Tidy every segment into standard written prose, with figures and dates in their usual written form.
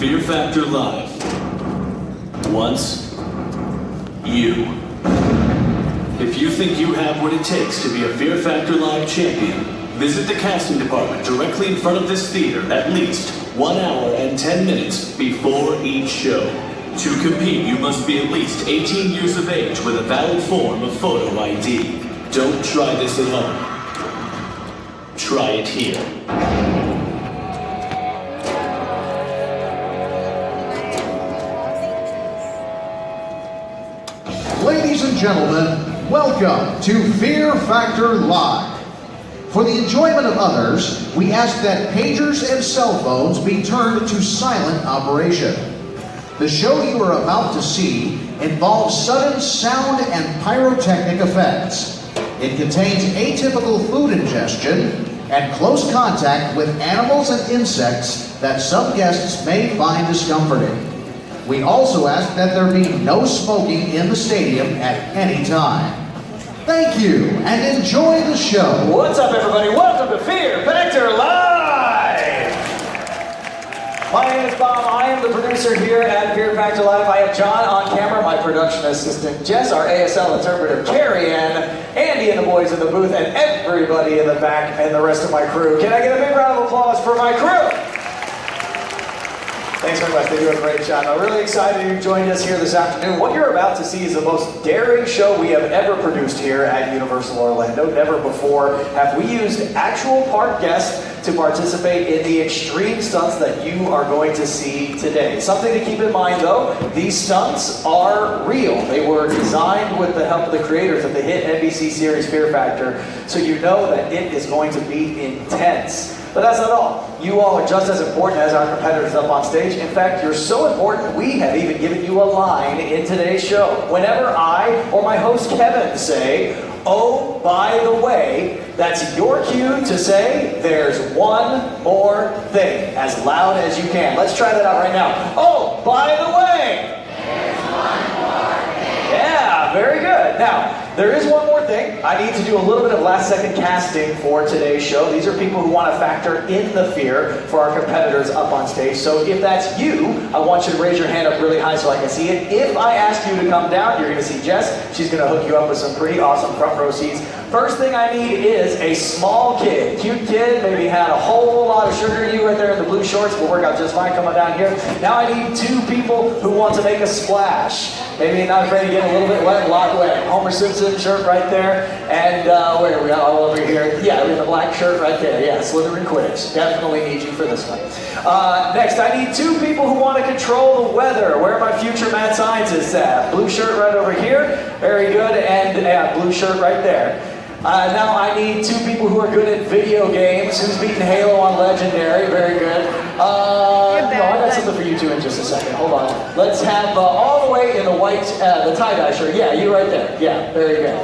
Fear Factor Live. Once, you. If you think you have what it takes to be a Fear Factor Live champion, visit the casting department directly in front of this theater at least 1 hour and 10 minutes before each show. To compete, you must be at least 18 years of age with a valid form of photo ID. Don't try this at home. Try it here. Ladies and gentlemen, welcome to Fear Factor Live. For the enjoyment of others, we ask that pagers and cell phones be turned to silent operation. The show you are about to see involves sudden sound and pyrotechnic effects. It contains atypical food ingestion and close contact with animals and insects that some guests may find discomforting. We also ask that there be no smoking in the stadium at any time. Thank you, and enjoy the show. What's up, everybody? Welcome to Fear Factor Live! My name is Bob. I am the producer here at Fear Factor Live. I have John on camera, my production assistant Jess, our ASL interpreter Carrie Ann, Andy and the boys in the booth, and everybody in the back, and the rest of my crew. Can I get a big round of applause for my crew? Thanks very much. They do a great job. I'm really excited you joined us here this afternoon. What you're about to see is the most daring show we have ever produced here at Universal Orlando. Never before have we used actual park guests to participate in the extreme stunts that you are going to see today. Something to keep in mind though, these stunts are real. They were designed with the help of the creators of the hit NBC series Fear Factor, so you know that it is going to be intense. But that's not all. You all are just as important as our competitors up on stage. In fact, you're so important, we have even given you a line in today's show. Whenever I or my host Kevin say, "Oh, by the way," that's your cue to say, "There's one more thing," as loud as you can. Let's try that out right now. "Oh, by the way." There's one more thing. Yeah, very good. Now, there is one more thing. I need to do a little bit of last-second casting for today's show. These are people who want to factor in the fear for our competitors up on stage. So if that's you, I want you to raise your hand up really high so I can see it. If I ask you to come down, you're going to see Jess. She's going to hook you up with some pretty awesome front row seats. First thing I need is a small kid. Cute kid, maybe had a whole lot of sugar in you right there in the blue shorts. Will work out just fine. Come on down here. Now I need 2 people who want to make a splash. Maybe not afraid to get a little bit wet, a lot wet. Homer Simpson shirt right there. And where we got all over here? Yeah, we have a black shirt right there. Yeah, Slytherin Quidditch. Definitely need you for this one. Next, I need 2 people who want to control the weather. Where are my future mad scientists at? Blue shirt right over here. Very good. And blue shirt right there. Now I need 2 people who are good at video games. Who's beaten Halo on Legendary? Very good. No, I got something for you 2 in just a second. Hold on. Let's have all the way in the white, the tie-dye shirt. Yeah, you right there. Yeah, very good.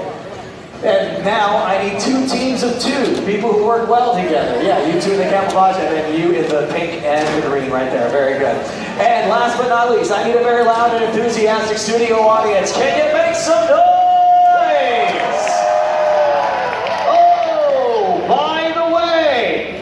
And now I need 2 teams of 2, people who work well together. Yeah, you 2 in the camouflage, and then you in the pink and the green right there. Very good. And last but not least, I need a very loud and enthusiastic studio audience. Can you make some noise? Oh, by the way.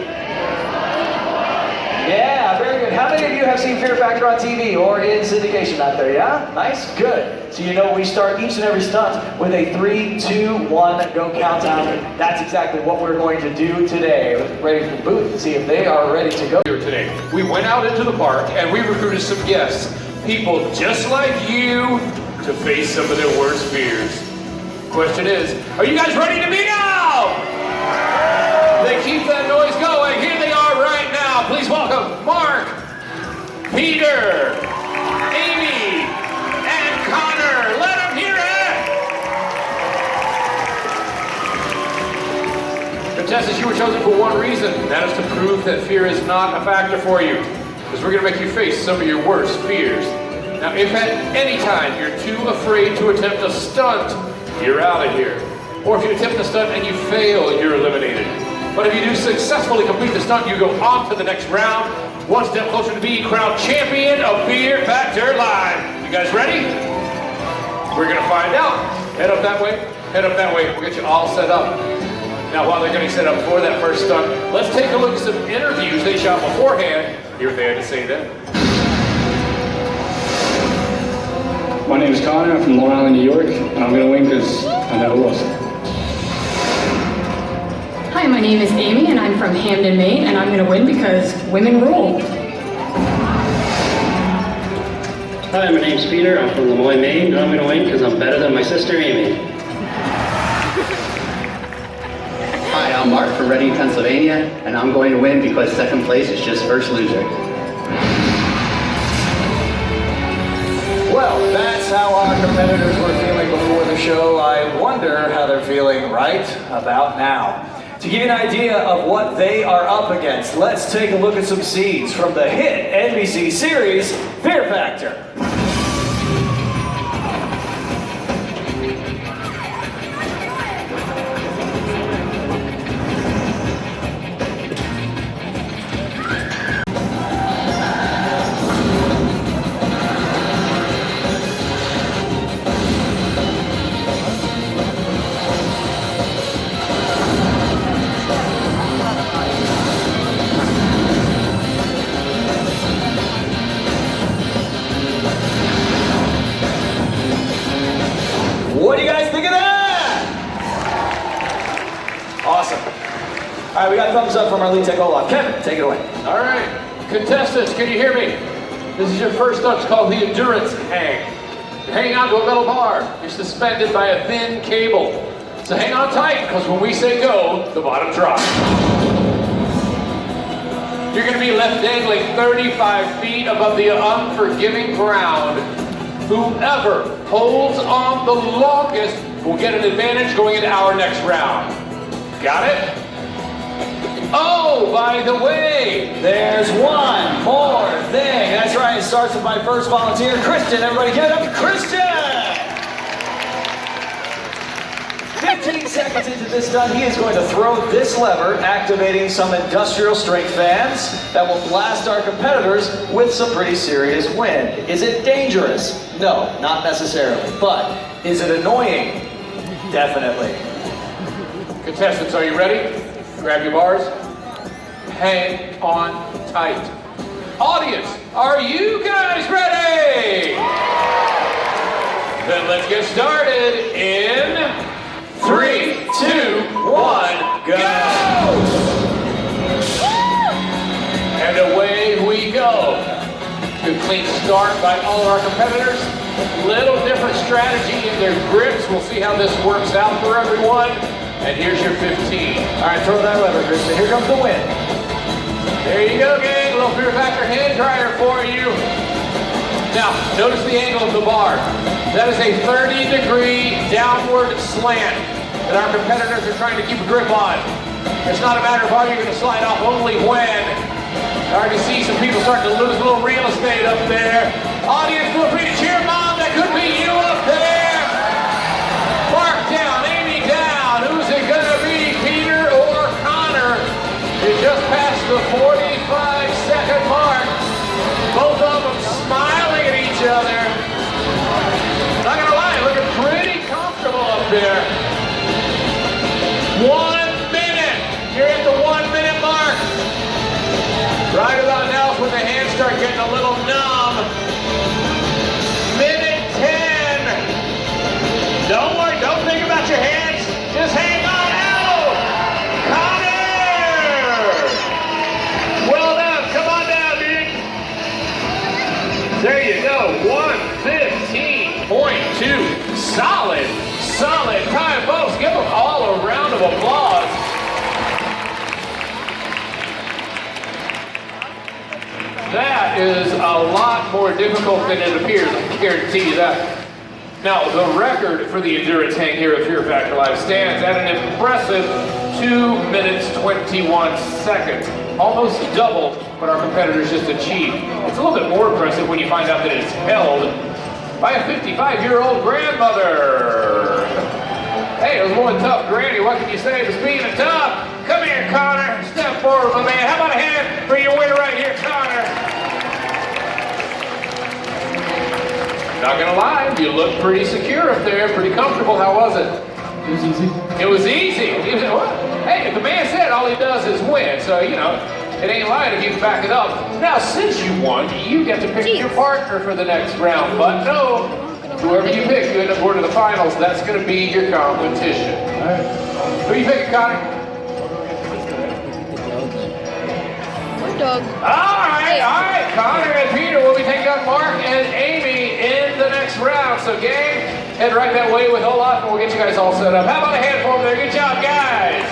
Yeah, very good. How many of you have seen Fear Factor on TV or in syndication out there? Yeah? Nice? Good. So you know we start each and every stunt with a 3, 2, 1, go countdown. That's exactly what we're going to do today. Ready for the booth to see if they are ready to go. Here today, we went out into the park and we recruited some guests, people just like you, to face some of their worst fears. Question is, are you guys ready to be now? They keep that noise going. Here they are right now. Please welcome Mark, Peter, Amy, and Connor. Let them hear it! Contestants, you were chosen for one reason. That is to prove that fear is not a factor for you. Because we're going to make you face some of your worst fears. Now, if at any time you're too afraid to attempt a stunt, you're out of here. Or if you attempt a stunt and you fail, you're eliminated. But if you do successfully complete the stunt, you go on to the next round. One step closer to being crowned champion of Fear Factor Live. You guys ready? We're gonna find out. Head up that way, head up that way. We'll get you all set up. Now, while they're getting set up for that first stunt, let's take a look at some interviews they shot beforehand. Here they had to say that. My name is Connor. I'm from Long Island, New York, and I'm going to win because I never lost. Hi, my name is Amy, and I'm from Hamden, Maine, and I'm going to win because women rule. Hi, my name's Peter. I'm from Lemoyne, Maine, and I'm going to win because I'm better than my sister Amy. Hi, I'm Mark from Reading, Pennsylvania, and I'm going to win because second place is just first loser. Well, that's how our competitors were feeling before the show. I wonder how they're feeling right about now. To give you an idea of what they are up against, let's take a look at some scenes from the hit NBC series Fear Factor. What do you guys think of that? Awesome. All right, we got thumbs up from our lead tech Olaf. Kevin, take it away. All right, contestants, can you hear me? This is your first stunt. It's called the endurance hang. You're hanging onto a metal bar. You're suspended by a thin cable. So hang on tight, because when we say go, the bottom drops. You're going to be left dangling 35 feet above the unforgiving ground. Whoever holds on the longest will get an advantage going into our next round. Got it? Oh, by the way, There's one more thing. That's right, it starts with my first volunteer, Christian. Everybody give it up to Christian! 15 seconds into this stunt, he is going to throw this lever, activating some industrial strength fans that will blast our competitors with some pretty serious wind. Is it dangerous? No, not necessarily. But is it annoying? Definitely. contestants, are you ready? Grab your bars. Hang on tight. Audience, are you guys ready? Then let's get started in 3, 2, 1, go! And away we go. Good clean start by all of our competitors. Little different strategy in their grips. We'll see how this works out for everyone. And here's your 15. All right, throw that lever, Kristen. Here comes the wind. There you go, gang. A little Fear Factor hand dryer for you. Now, notice the angle of the bar. That is a 30-degree downward slant that our competitors are trying to keep a grip on. It's not a matter of are you going to slide off, only when. I already see some people starting to lose a little real estate up there. Audience, feel free to cheer, Mom. That could be you up there. Mark down, Amy down. Who's it going to be, Peter or Connor? You just passed the 45-second mark. Both of them smiling at each other. Not going to lie, looking pretty comfortable up there. 1 minute. You're at the 1 minute mark. Right about now is when the hands start getting a little numb. Minute 10. Don't worry, don't think about your hands. Just hang on out. Connor! Well done. Come on down, dude. There you go. 1:15.2. Solid time, folks. Give them all a round of applause. That is a lot more difficult than it appears, I can guarantee you that. Now, the record for the endurance hang here at Fear Factor Live stands at an impressive 2 minutes 21 seconds. Almost double what our competitors just achieved. It's a little bit more impressive when you find out that it's held by a 55-year-old grandmother. Hey, it was one tough granny. What can you say to being a tough? Come here, Connor. Step forward, my man. How about a hand for your winner right here, Connor? Not gonna lie, you look pretty secure up there, pretty comfortable. How was it? It was easy. It was easy. What? Hey, the man said all he does is win, so you know, it ain't lying if you can back it up. Now, since you won, you get to pick your partner for the next round. But no, Whoever you pick, you end up going to the finals. That's going to be your competition. All right. Who you picking, Connor? Doug. All right. Connor and Peter will be taking on Mark and Amy in the next round. So, gang, head right that way with Olaf, and we'll get you guys all set up. How about a handful over there? Good job, guys.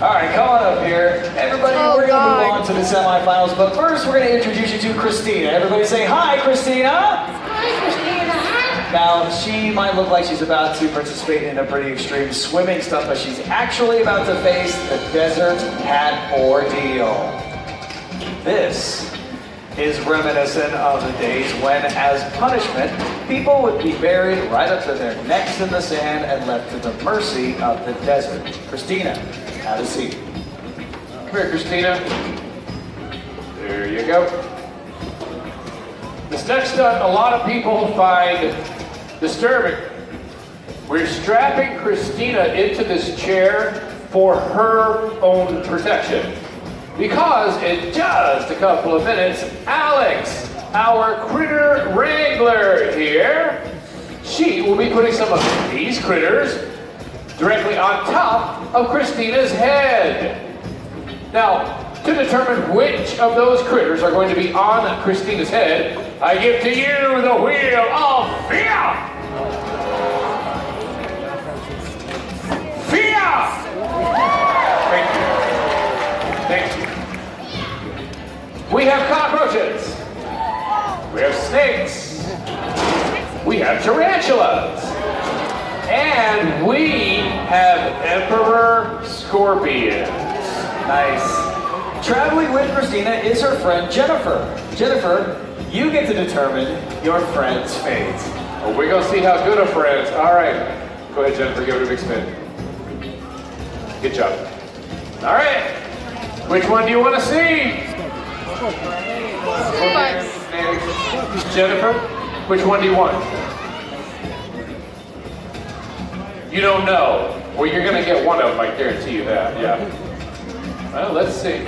All right, come on up here. Everybody, we're going to move on to the semifinals, but first we're going to introduce you to Christina. Everybody say hi, Christina. Hi, Christina. Now, she might look like she's about to participate in a pretty extreme swimming stunt, but she's actually about to face the desert cat ordeal. This is reminiscent of the days when, as punishment, people would be buried right up to their necks in the sand and left to the mercy of the desert. Christina, have a seat. Come here, Christina. There you go. This next stunt, a lot of people find disturbing. We're strapping Christina into this chair for her own protection. Because in just a couple of minutes, Alex, our critter wrangler here, she will be putting some of these critters directly on top of Christina's head. Now, to determine which of those critters are going to be on Christina's head, I give to you the wheel of fear! Fear! Thank you. Thank you. We have cockroaches. We have snakes. We have tarantulas. And we have emperor scorpions. Nice. Traveling with Christina is her friend Jennifer. Jennifer, you get to determine your friend's fate. Well, we're gonna see how good a friends. All right. Go ahead, Jennifer, give it a big spin. Good job. All right. Which one do you want to see? Jennifer, which one do you want? You don't know. Well, you're gonna get one of them, I guarantee you that, yeah. Well, let's see.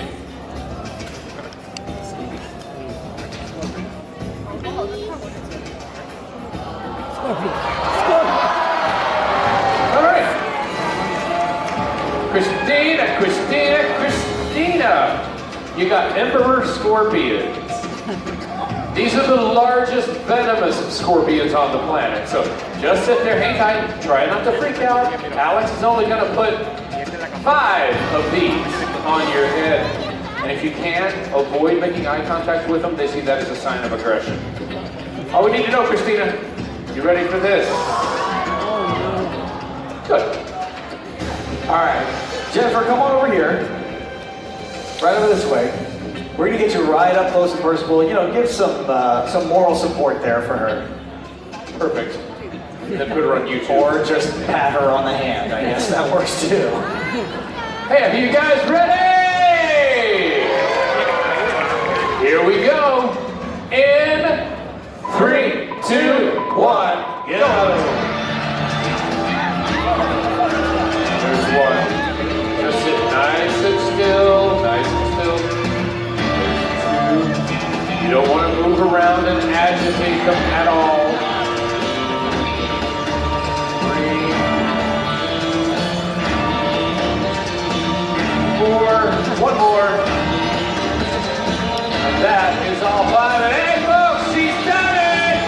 All right. Christina. You got emperor scorpions. These are the largest venomous scorpions on the planet. So just sit there, hang tight, try not to freak out. Alex is only gonna put 5 of these on your head. And if you can, avoid making eye contact with them. They see that as a sign of aggression. All we need to know, Christina, you ready for this? Good. All right. Jennifer, come on over here. Right over this way. We're gonna get you right up close and personal. You know, give some moral support there for her. Perfect. Then put her on YouTube. Or just pat her on the hand. I guess that works too. Hey, are you guys ready? Here we go. In 3, 2, 1, go. There's one. Just sit nice and still, nice and still. You don't want to move around and agitate them at all. 3, 4, one more. And that is all 5. And hey, folks, she's done it!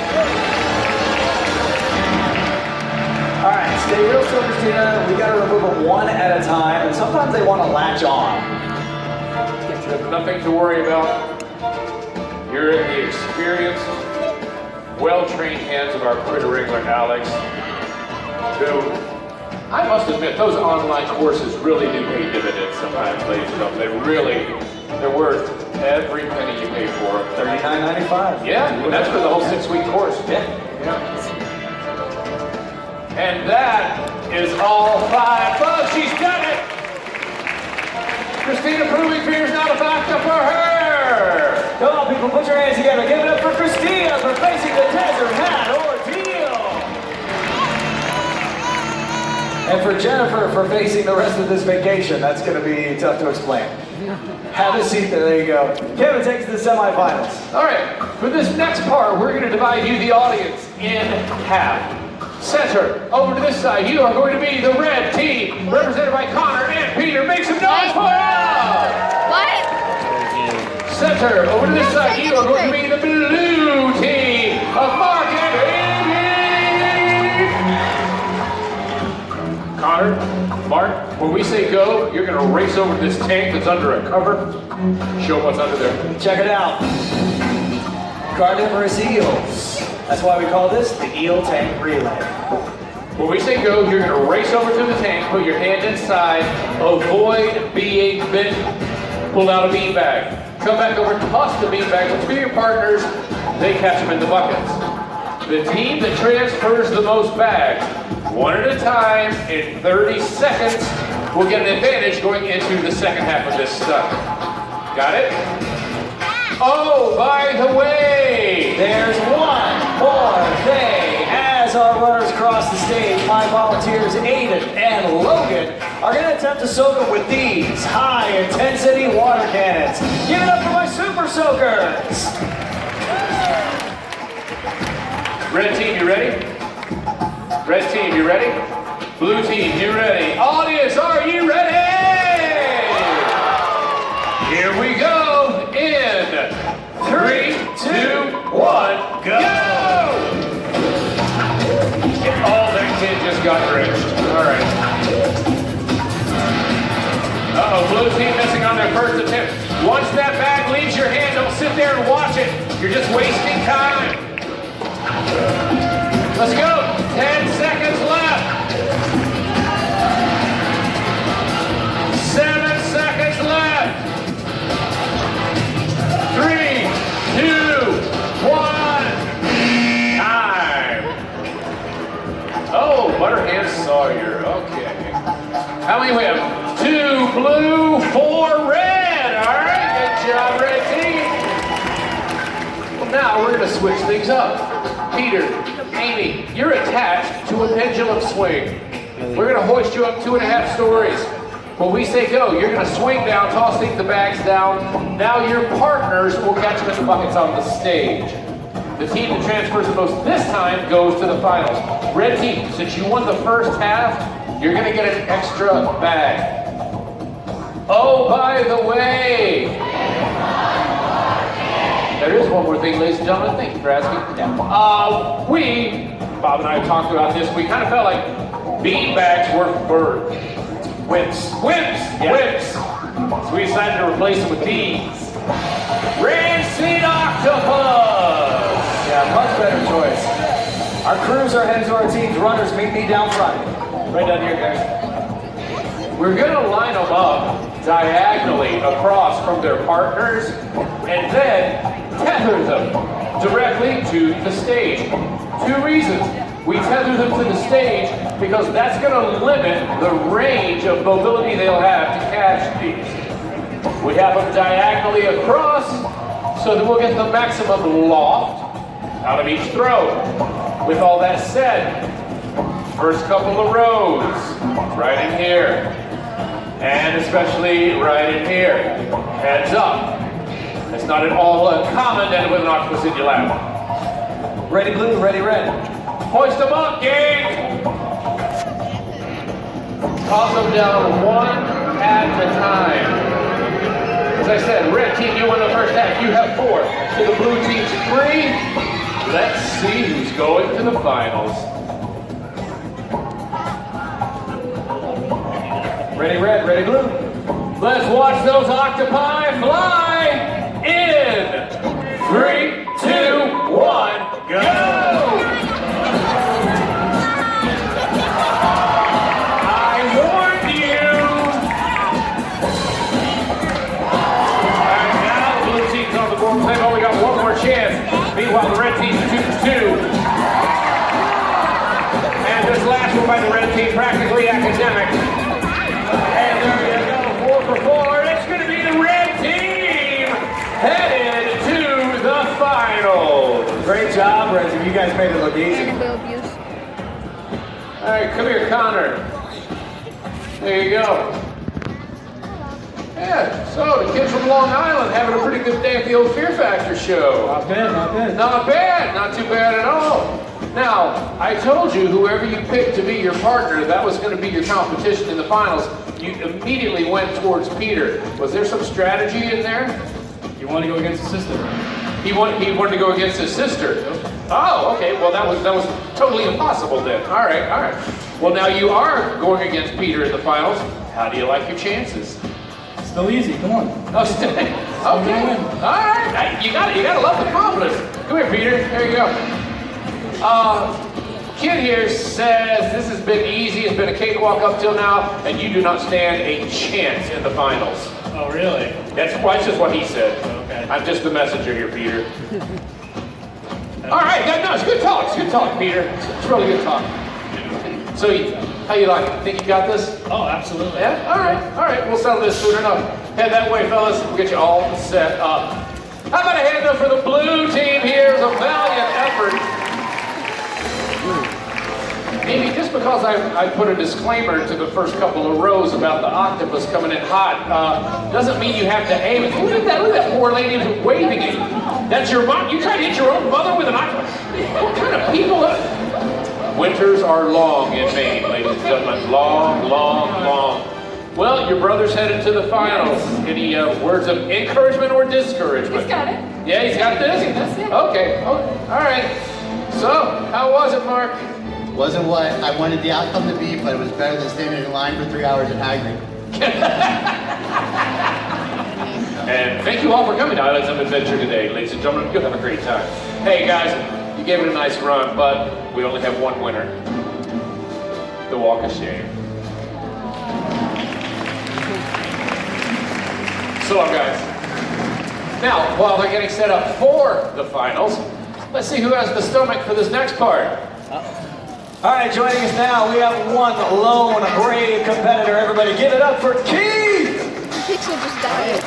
All right, stay real still, Christina. We gotta remove them one at a time, and sometimes they want to latch on. You have nothing to worry about. You're in the experienced, well-trained hands of our critter wrangler, Alex, who, I must admit, those online courses really do pay dividends sometimes, ladies and gentlemen. They're worth every penny you pay for them. $39.95. Yeah, and that's for the whole 6-week course. Yeah. And that is all 5. Folks, she's done it! Christina proving fear is not a factor for her! Come on, people, put your hands together. Give it up for Christina for facing the desert hat ordeal. And for Jennifer for facing the rest of this vacation, that's going to be tough to explain. Have a seat there you go. Kevin takes the semifinals. All right, for this next part, we're going to divide you, the audience, in half. Center, over to this side, you are going to be the red team, represented by Connor and Peter. Make some noise for them! What? Center, over to this side, you are going to be the blue team of Mark and Amy! Connor, Mark, when we say go, you're going to race over to this tank that's under a cover. Show them what's under there. Check it out. Carnivorous eels. That's why we call this the Eel Tank Relay. When we say go, you're going to race over to the tank, put your hand inside, avoid being bitten, pull out a bean bag. Come back over, toss the bean bag to your partners, they catch them in the buckets. The team that transfers the most bags, one at a time, in 30 seconds, will get an advantage going into the second half of this stunt. Got it? Oh, by the way, there's one more thing. As our runners cross the stage, my volunteers Aiden and Logan are going to attempt to soak them with these high-intensity water cannons. Give it up for my Super Soakers! Red team, you ready? Red team, you ready? Blue team, you ready? Audience, are you ready? Here we go. In 3, 2, 1, go! Oh, that kid just got drenched. All right. Uh-oh, blue team missing on their first attempt. Once that bag leaves your hand, don't sit there and watch it. You're just wasting time. Let's go. 10 seconds left. 7 seconds left. 3, 2, 1, time. Oh, Butterhand Sawyer, okay. How many we have? 2 blue, 4 red. All right, good job, red team. Well, now we're gonna switch things up. Peter, Amy, you're attached to a pendulum swing. We're gonna hoist you up 2.5 stories. When we say go, you're going to swing down, tossing the bags down. Now your partners will catch them in the buckets on the stage. The team that transfers the most this time goes to the finals. Red team, since you won the first half, you're going to get an extra bag. Oh, by the way, there is one more thing, ladies and gentlemen. Thank you for asking. Bob and I talked about this. We kind of felt like bean bags were for whips. So we decided to replace them with these. Rancid Octopus! Yeah, much better choice. Our crews are heading to our team's runners. Meet me down front. Right down here, guys. We're going to line them up diagonally across from their partners and then tether them directly to the stage. 2 reasons. We tether them to the stage because that's going to limit the range of mobility they'll have to catch these. We have them diagonally across so that we'll get the maximum loft out of each throw. With all that said, first couple of rows, right in here, and especially right in here. Heads up. It's not at all uncommon to end with an octopus in your lap. Ready blue, ready red. Hoist them up, gang! Toss them down one at a time. As I said, red team, you won the first half. You have 4. So the blue team's 3. Let's see who's going to the finals. Ready red, ready blue. Let's watch those octopi fly in 3, 2, 1, go! They've only got one more chance. Meanwhile, the red team's 2-2. And this last one by the red team, practically academic. And there you go, 4 for 4. It's going to be the red team headed to the finals. Great job, red team. You guys made it look easy. All right, come here, Connor. There you go. Yeah, so the kids from Long Island having a pretty good day at the old Fear Factor show. Not bad, not bad. Not bad, not too bad at all. Now, I told you whoever you picked to be your partner, that was going to be your competition in the finals. You immediately went towards Peter. Was there some strategy in there? You want to go against his sister? He wanted to go against his sister. Oh, okay. Well, that was totally impossible then. All right, all right. Well, now you are going against Peter in the finals. How do you like your chances? Still easy, come on. Oh, still, okay. All right. You gotta love the confidence. Come here, Peter. There you go. Kid here says this has been easy. It's been a cakewalk up till now, and you do not stand a chance in the finals. Oh, really? That's just what he said. Okay. I'm just the messenger here, Peter. All right, no, it's good talk. It's good talk, Peter. It's really good talk. So, how you like it? Think you got this? Oh, absolutely. Yeah? All right. We'll settle this soon enough. Head that way, fellas. We'll get you all set up. How about a hand up for the blue team here? It was a valiant effort. Amy, just because I put a disclaimer to the first couple of rows about the octopus coming in hot, doesn't mean you have to aim it. Look at that poor lady who's waving it. That's your mom? You try to hit your own mother with an octopus? What kind of people are... Winters are long in Maine, ladies and gentlemen. Long, long, long. Well, your brother's headed to the finals. Any words of encouragement or discouragement? He's got it. Yeah, he's got this? Okay. All right. So, how was it, Mark? Wasn't what I wanted the outcome to be, but it was better than standing in line for 3 hours at Hagrid. And thank you all for coming to Islands of Adventure today, ladies and gentlemen. You'll have a great time. Hey, guys, you gave it a nice run, but we only have one winner. The Walk of Shame. So long, guys. Now, while they're getting set up for the finals, let's see who has the stomach for this next part. All right, joining us now, we have one lone, brave competitor. Everybody give it up for Keith! Pixel just died.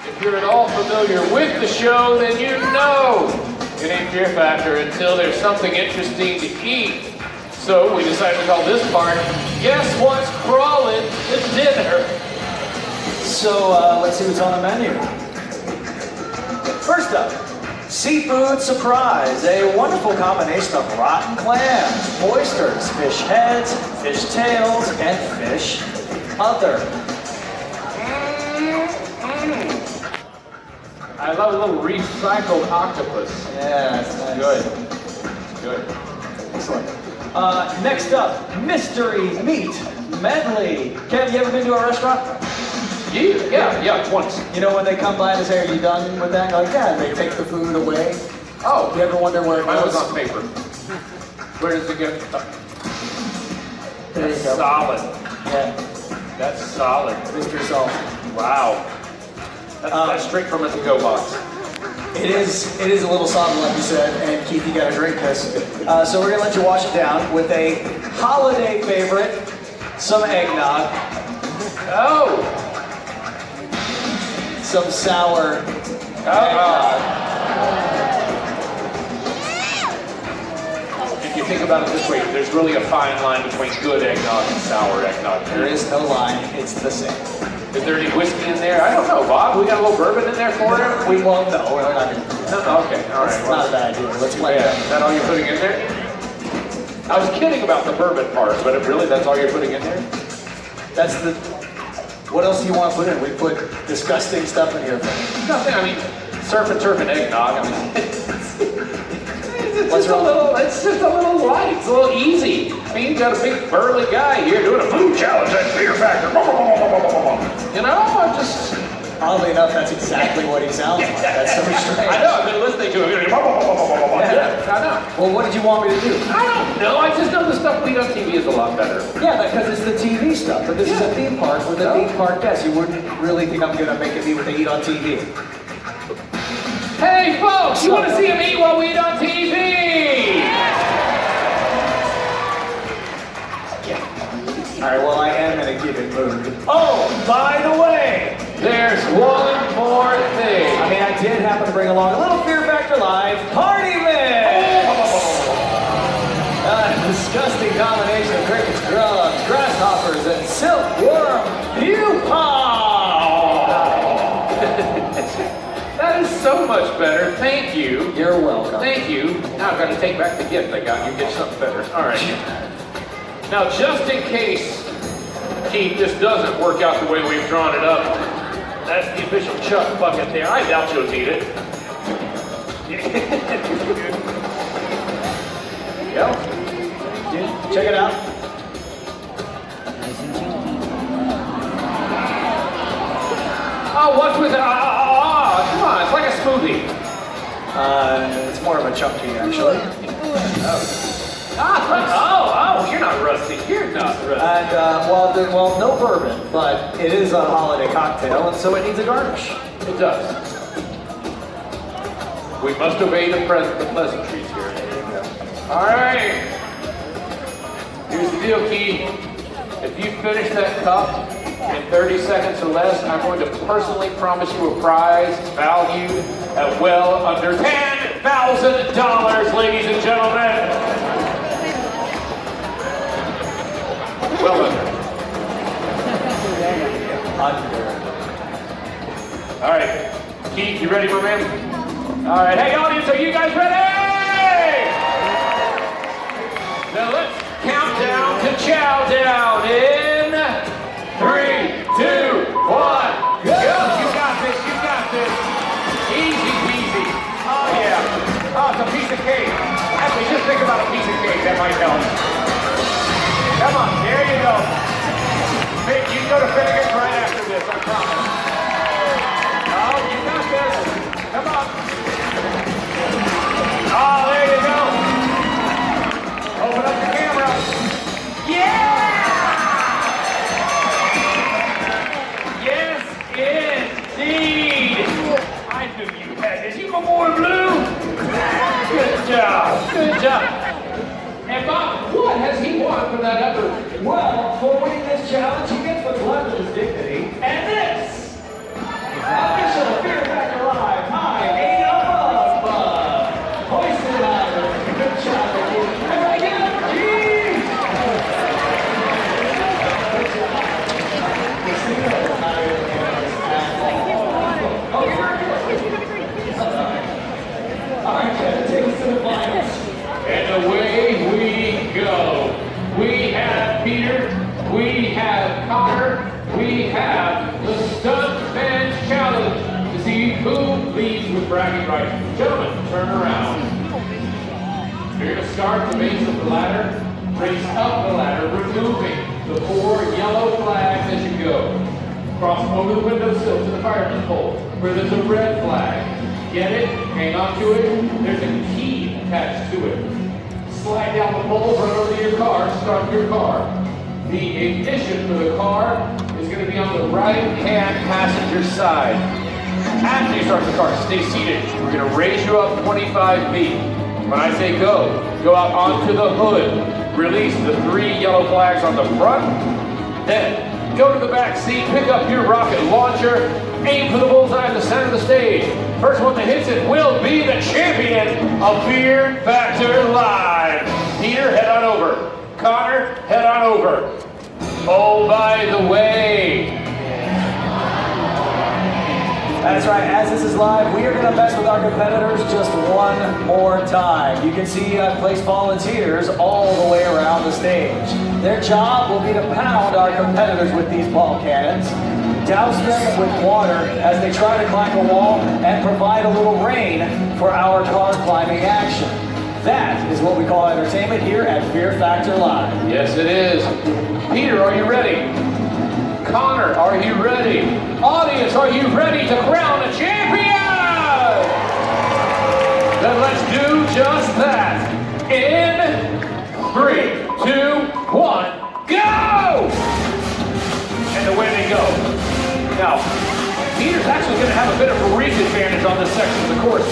If you're at all familiar with the show, then you know it ain't Fear Factor until there's something interesting to eat. So we decided to call this part, Guess What's Crawling to Dinner? So let's see what's on the menu. First up, Seafood Surprise, a wonderful combination of rotten clams, oysters, fish heads, fish tails, and fish other. I love a little recycled octopus. Yeah, that's nice. Good. Excellent. Next up, Mystery Meat Medley. Kev, you ever been to a restaurant? Yeah, once. You know when they come by and say, "Are you done with that?" You're like, yeah, they take the food away. Oh, You ever wonder where it mine was goes? on paper. Where does it get? There you That's go. solid. Yeah, That's solid. Mr. Salt. Wow. That's straight from a to-go box. It is a little solid, like you said, and Keith, you gotta drink this. So we're gonna let you wash it down with a holiday favorite, some eggnog. Oh. Some sour eggnog. If you think about it this way, there's really a fine line between good eggnog and sour eggnog. There is no line, it's the same. Is there any whiskey in there? I don't know, Bob. We got a little bourbon in there for him? We won't know, we're not gonna do that. No, okay, all right. It's not a bad idea, let's play Yeah, it. is that all you're putting in there? I was kidding about the bourbon part, but really that's all you're putting in there? That's the, what else do you want to put in? We put disgusting stuff in here. Nothing, I mean, surf and turf and eggnog, I mean, What's wrong? it's just a little light, it's a little easy. I mean, you got a big burly guy here doing a food challenge at Fear Factor. You know, I'm just... Oddly enough, that's exactly what he sounds like. That's so strange. I know, I've been listening to him. Yeah, I know. Well, what did you want me to do? I don't know, I just know the stuff we eat on TV is a lot better. Yeah, because it's the TV stuff, but this is a theme park with a theme park guest. You wouldn't really think I'm gonna make it be what they eat on TV. Hey folks, you want to see him eat what we eat on TV? All right, well, I am in a giving mood. Oh, by the way, There's one more thing. I mean, I did happen to bring along a little Fear Factor Live Party Mix. A disgusting combination so much better. Thank you. You're welcome. Thank you. Now I've got to take back the gift I got you. Get something better. All right. Now, just in case, Keith, this doesn't work out the way we've drawn it up, that's the official Chuck bucket there. I doubt you'll need it. Yep. Check it out. Oh, what's with it? Come on, it's like a smoothie. It's more of a chunky, actually. Oh, you're not rusty. You're not rusty. And, well, no bourbon, but it is a holiday cocktail, and so it needs a garnish. It does. We must obey the pleasantries here. All right. Here's the deal, Keith. If you finish that cup in 30 seconds or less, I'm going to personally promise you a prize valued at well under $10,000, ladies and gentlemen. Well done. All right. Keith, you ready, my man? All right. Hey, audience, are you guys ready? Now let's count down to chow down in 3, 2, 1, go! You got this, you got this. Easy peasy. Oh yeah. Oh, it's a piece of cake. Actually, just think about a piece of cake, that might help. Come on, there you go. Hey, you can go to Finnegan's right after this, I promise. Oh, you got this. Come on. Oh, there you go. Open up the camera. Yeah! Yes, indeed. I knew you had this. You go more blue. Good job. Good job. And Bob, what has he won for that effort? Well, for winning this challenge, he gets what's left of his dignity. And this! Official Fear Factor Live, hi, Ada Buzz. Hoisted Iron. Good job, Ricky. Everybody give it up for Keith! All right, Kevin, take us to the finals. And away we go. We have Peter, we have Connor, we have the Stuntman Challenge to see who leads with bragging rights. Gentlemen, turn around. You're going to start at the base of the ladder, race up the ladder, removing the 4 yellow flags as you go. Cross over the windowsill to the fireman's pole, where there's a red flag. Get it, hang on to it, there's a key attached to it. Slide down the pole, run over to your car, start your car. The ignition for the car is going to be on the right-hand passenger side. After you start the car, stay seated. We're going to raise you up 25 feet. When I say go out onto the hood, release the 3 yellow flags on the front, then go to the back seat, pick up your rocket launcher, aim for the bullseye in the center of the stage. First one that hits it will be the champion of Fear Factor Live. Peter, head on over. Connor, head on over. Oh, by the way. That's right, as this is live, we are going to mess with our competitors just one more time. You can see I've placed volunteers all the way around the stage. Their job will be to pound our competitors with these ball cannons, douse them with water as they try to climb a wall, and provide a little rain for our car climbing action. That is what we call entertainment here at Fear Factor Live. Yes, it is. Peter, are you ready? Connor, are you ready? Audience, are you ready to crown a champion? Then let's do just that. In 3, 2, 1, go! And away they go. Now, Peter's actually going to have a bit of a reach advantage on this section of the course.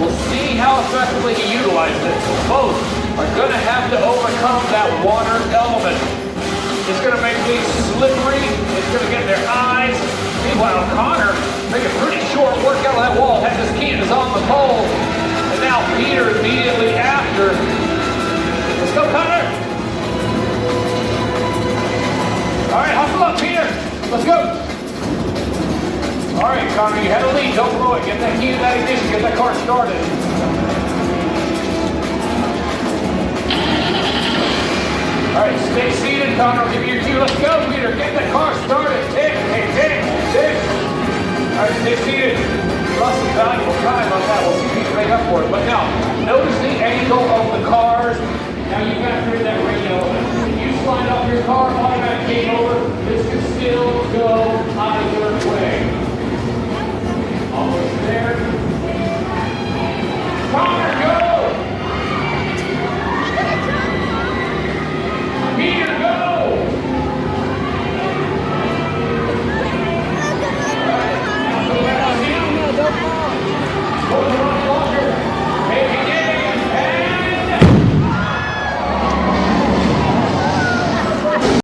We'll see how effectively he utilizes it. Both are going to have to overcome that water element. It's going to make things slippery. It's going to get in their eyes. Meanwhile, Connor, making a pretty short work out of that wall, has his cannons on the pole. And now Peter immediately after. Let's go, Connor. All right, hustle up, Peter. Let's go. All All right, Connor, you had a lead. Don't blow it. Get that key to that ignition. Get that car started. All right, stay seated, Connor. I'll give you your cue. Let's go, Peter. Get that car started. Tick, hey, tick, tick. All right, stay seated. Lost some valuable time on that. We'll see if you can make up for it. But now, notice the angle of the cars. Now you've got to create that radio. You slide off your car.